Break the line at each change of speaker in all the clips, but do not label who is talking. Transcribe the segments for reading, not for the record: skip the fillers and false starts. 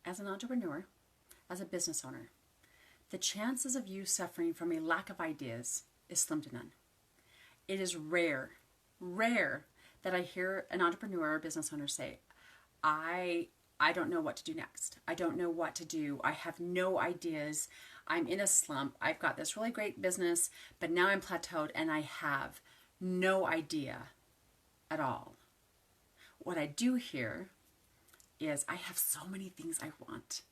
As an entrepreneur, as a business owner, the chances of you suffering from a lack of ideas is slim to none. It is rare that I hear an entrepreneur or business owner say, I don't know what to do next. I don't know what to do. I have no ideas. I'm in a slump. I've got this really great business, but now I'm plateaued and I have no idea at all. What I do hear is I have so many things I want.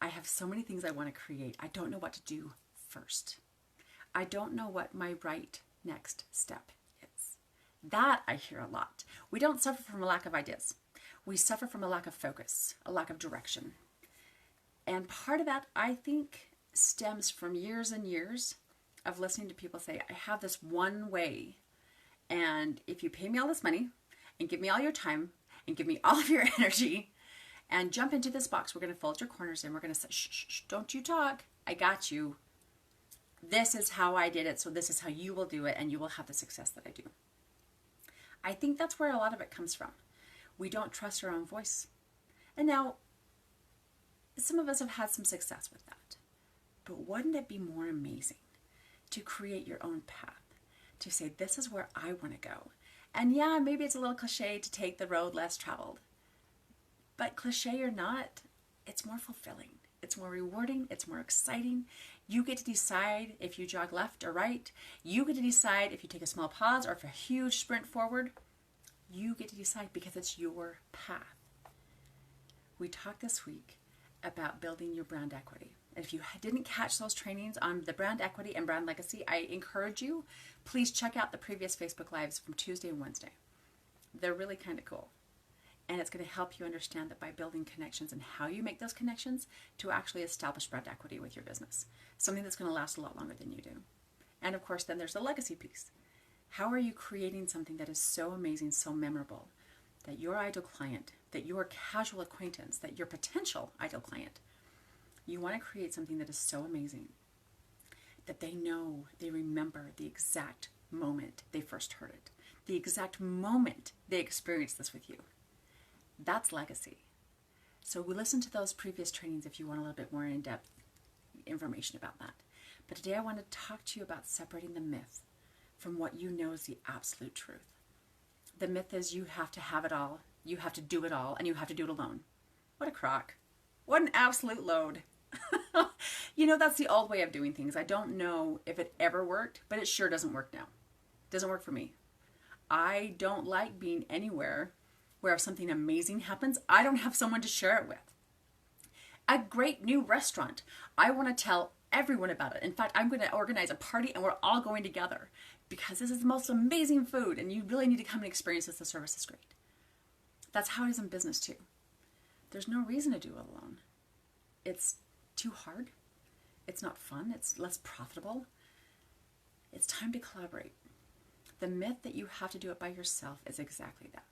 I have so many things I want to create. I don't know what to do first. I don't know what my right next step is. That I hear a lot. We don't suffer from a lack of ideas. We suffer from a lack of focus, a lack of direction. And part of that, I think, stems from years and years of listening to people say, I have this one way, and if you pay me all this money and give me all your time and give me all of your energy and jump into this box, we're going to fold your corners in, we're going to say, shh, shh, shh, don't you talk, I got you. This is how I did it, so this is how you will do it, and you will have the success that I do. I think that's where a lot of it comes from. We don't trust our own voice. And now, some of us have had some success with that. But wouldn't it be more amazing to create your own path? To say, this is where I want to go. And yeah, maybe it's a little cliche to take the road less traveled. But cliche or not, it's more fulfilling. It's more rewarding. It's more exciting. You get to decide if you jog left or right. You get to decide if you take a small pause or if a huge sprint forward. You get to decide because it's your path. We talked this week about building your brand equity. And if you didn't catch those trainings on the brand equity and brand legacy, I encourage you, please check out the previous Facebook Lives from Tuesday and Wednesday. They're really kind of cool. And it's going to help you understand that by building connections and how you make those connections to actually establish brand equity with your business. Something that's going to last a lot longer than you do. And of course, then there's the legacy piece. How are you creating something that is so amazing, so memorable, that your ideal client, that your casual acquaintance, that your potential ideal client, you want to create something that is so amazing that they know, they remember the exact moment they first heard it, the exact moment they experienced this with you. That's legacy. So we listen to those previous trainings if you want a little bit more in-depth information about that. But today I want to talk to you about separating the myth from what you know is the absolute truth. The myth is you have to have it all, you have to do it all, and you have to do it alone. What a crock. What an absolute load. You know, that's the old way of doing things. I don't know if it ever worked, but it sure doesn't work now. It doesn't work for me. I don't like being anywhere where if something amazing happens, I don't have someone to share it with. A great new restaurant, I want to tell everyone about it. In fact, I'm going to organize a party and we're all going together because this is the most amazing food and you really need to come and experience this. The service is great. That's how it is in business too. There's no reason to do it alone. It's too hard. It's not fun. It's less profitable. It's time to collaborate. The myth that you have to do it by yourself is exactly that.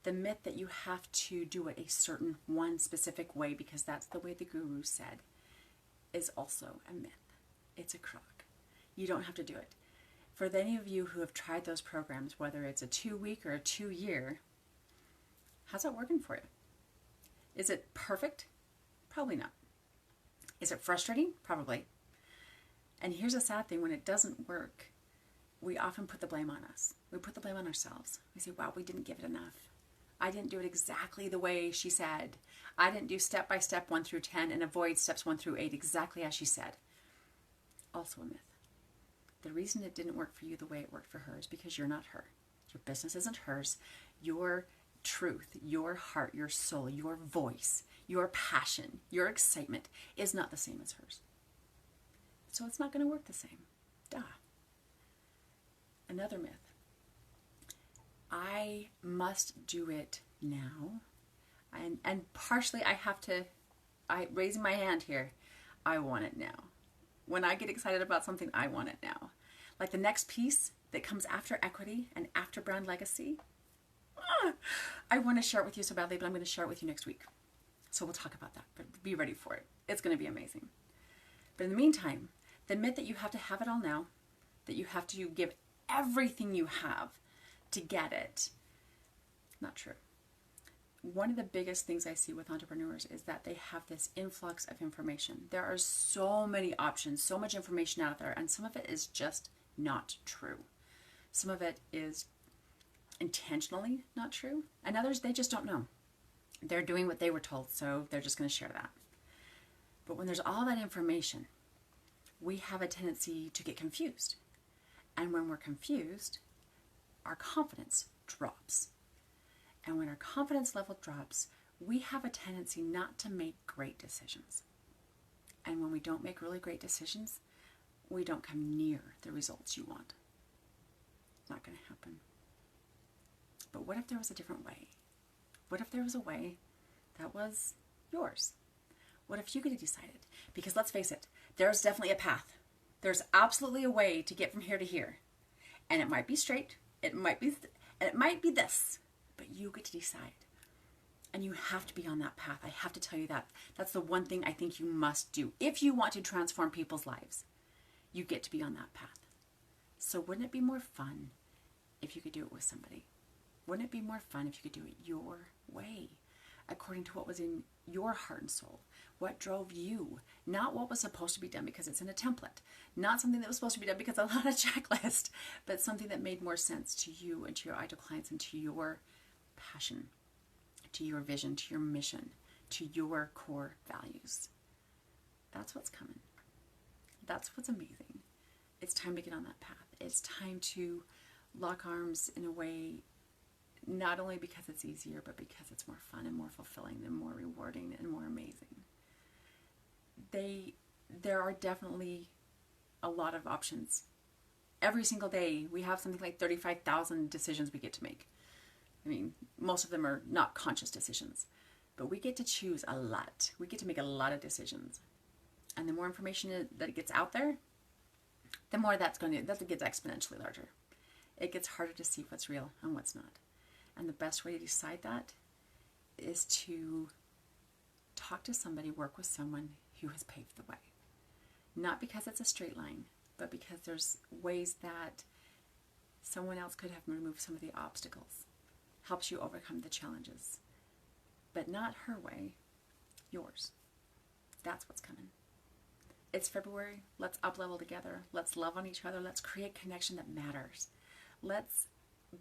The myth that you have to do it a certain one specific way because that's the way the guru said is also a myth. It's a crock. You don't have to do it. For any of you who have tried those programs, whether it's a 2-week or a 2-year, how's that working for you? Is it perfect? Probably not. Is it frustrating? Probably. And here's a sad thing, when it doesn't work, we often put the blame on us. We put the blame on ourselves. We say, wow, we didn't give it enough. I didn't do it exactly the way she said. I didn't do step by step 1 through 10 and avoid steps 1 through 8 exactly as she said. Also a myth. The reason it didn't work for you the way it worked for her is because you're not her. Your business isn't hers. Your truth, your heart, your soul, your voice, your passion, your excitement is not the same as hers. So it's not going to work the same. Duh. Another myth. I must do it now. And partially raising my hand here, I want it now. When I get excited about something, I want it now. Like the next piece that comes after equity and after brand legacy, I want to share it with you so badly, but I'm going to share it with you next week. So we'll talk about that, but be ready for it. It's going to be amazing. But in the meantime, the myth that you have to have it all now, that you have to give everything you have to get it, not true. one of the biggest things I see with entrepreneurs is that they have this influx of information. There are so many options, so much information out there, and some of it is just not true. Some of it is intentionally not true, and others, they just don't know. They're doing what they were told, so they're just going to share that. But when there's all that information, we have a tendency to get confused. And when we're confused, our confidence drops. And when our confidence level drops, we have a tendency not to make great decisions. And when we don't make really great decisions, we don't come near the results you want. It's not going to happen. But what if there was a different way? What if there was a way that was yours? What if you could have decided? Because let's face it, there's definitely a path. There's absolutely a way to get from here to here. And it might be straight, and it might be this, but you get to decide. And you have to be on that path. I have to tell you that. That's the one thing I think you must do. If you want to transform people's lives, you get to be on that path. So wouldn't it be more fun if you could do it with somebody? Wouldn't it be more fun if you could do it your way, according to what was in your heart and soul? What drove you? Not what was supposed to be done because it's in a template. Not something that was supposed to be done because it's on a checklist, but something that made more sense to you and to your ideal clients and to your passion, to your vision, to your mission, to your core values. That's what's coming. That's what's amazing. It's time to get on that path. It's time to lock arms in a way, not only because it's easier, but because it's more fun and more fulfilling and more rewarding and more amazing. There are definitely a lot of options. Every single day, we have something like 35,000 decisions we get to make. I mean, most of them are not conscious decisions, but we get to choose a lot. We get to make a lot of decisions. And the more information that gets out there, the more that gets exponentially larger. It gets harder to see what's real and what's not. And the best way to decide that is to talk to somebody, work with someone who has paved the way. Not because it's a straight line, but because there's ways that someone else could have removed some of the obstacles, helps you overcome the challenges. But not her way, yours. That's what's coming. It's February. Let's up-level together. Let's love on each other. Let's create connection that matters. Let's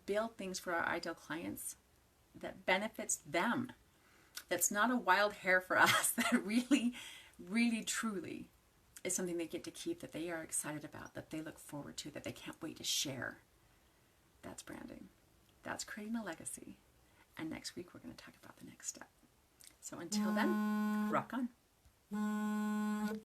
build things for our ideal clients that benefits them. That's not a wild hair for us. That really, really, truly is something they get to keep, that they are excited about, that they look forward to, that they can't wait to share. That's branding. That's creating a legacy. And next week we're going to talk about the next step. So until then, rock on.